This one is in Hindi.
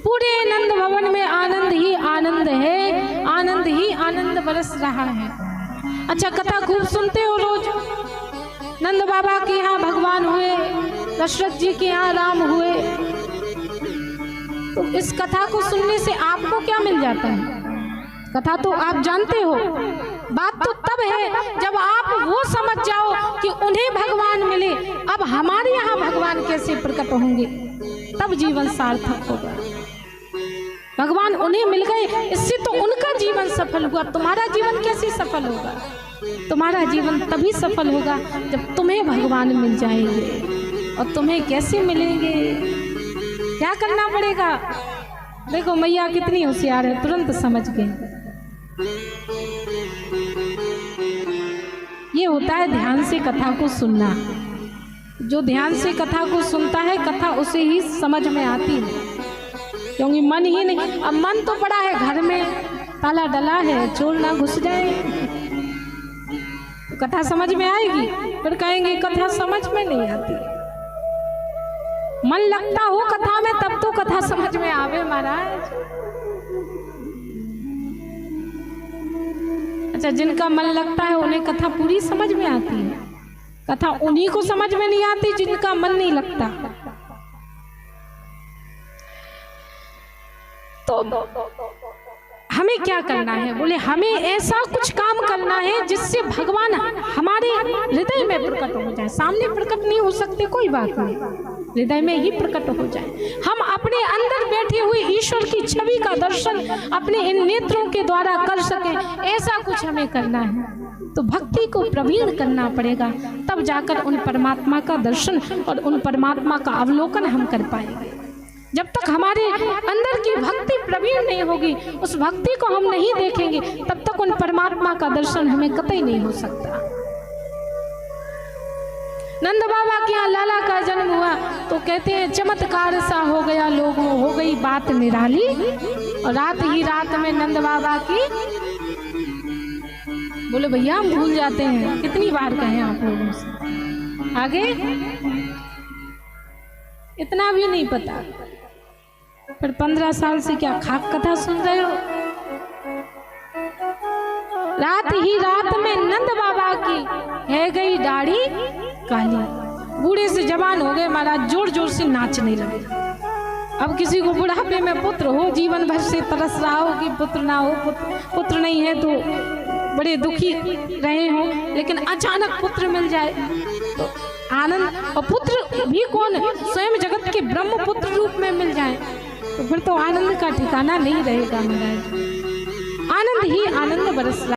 पूरे नंद भवन में आनंद ही आनंद है, आनंद ही आनंद बरस रहा है। अच्छा, कथा खूब सुनते हो रोज। नंद बाबा के यहाँ भगवान हुए, दशरथ जी के यहाँ राम हुए, तो इस कथा को सुनने से आपको क्या मिल जाता है? कथा तो आप जानते हो, बात तो तब है जब आप वो समझ जाओ कि उन्हें भगवान मिले, अब हमारे यहाँ भगवान कैसे प्रकट होंगे, तब जीवन सार्थक होगा। भगवान उन्हें मिल गए, इससे तो उनका जीवन सफल हुआ। तुम्हारा जीवन कैसे सफल होगा? तुम्हारा जीवन तभी सफल होगा जब तुम्हें भगवान मिल जाएंगे। और तुम्हें कैसे मिलेंगे, क्या करना पड़ेगा? देखो मैया कितनी होशियार है, तुरंत समझ गई। ये होता है ध्यान से कथा को सुनना। जो ध्यान से कथा को सुनता है, कथा उसे ही समझ में आती है, क्योंकि मन ही नहीं। अब मन तो पड़ा है घर में, ताला डला है, चोर ना घुस जाए, तो कथा समझ में आएगी? फिर कहेंगे कथा समझ में नहीं आती। मन लगता हो कथा में तब तो कथा समझ में आवे महाराज। अच्छा, जिनका मन लगता है उन्हें कथा पूरी समझ में आती है। कथा उन्हीं को समझ में नहीं आती जिनका मन नहीं लगता। तो हमें क्या करना है? बोले हमें ऐसा कुछ काम करना है जिससे भगवान हमारे हृदय में प्रकट हो जाए। सामने प्रकट नहीं हो सकते, कोई बात नहीं, हृदय में ही प्रकट हो जाए। हम अपने अंदर बैठे हुए ईश्वर की छवि का दर्शन अपने इन नेत्रों के द्वारा कर सके, ऐसा कुछ हमें करना है। तो भक्ति को प्रवीण करना पड़ेगा, तब जाकर उन परमात्मा का दर्शन और उन परमात्मा का अवलोकन हम कर पाएंगे। जब तक हमारे अंदर की भक्ति प्रवीण नहीं होगी, उस भक्ति को हम नहीं देखेंगे, तब तक उन परमात्मा का दर्शन हमें कतई नहीं हो सकता। नंद बाबा के यहाँ लाला का जन्म हुआ तो कहते हैं चमत्कार सा हो गया, लोगों हो गई बात निराली। और रात ही रात में नंद बाबा की, बोले भैया हम भूल जाते हैं, कितनी बार कहें आप लोगों से, आगे इतना भी नहीं पता। फिर 15 साल से क्या खाक कथा सुन रहे हो? रात ही रात में नंद बाबा की है गई दाढ़ी काली। बूढ़े से जवान हो गए महाराज, जोर जोर से नाचने लगे। अब किसी को बुढ़ापे में पुत्र हो, जीवन भर से तरस रहा हो कि पुत्र ना हो, पुत्र नहीं है तो बड़े दुखी रहे हो, लेकिन अचानक पुत्र मिल जाए तो आनंद। और पुत्र भी कौन, स्वयं जगत के ब्रह्म पुत्र रूप में मिल जाए तो फिर तो आनंद का ठिकाना नहीं रहेगा महाराज। आनंद ही आनंद बरस रहा।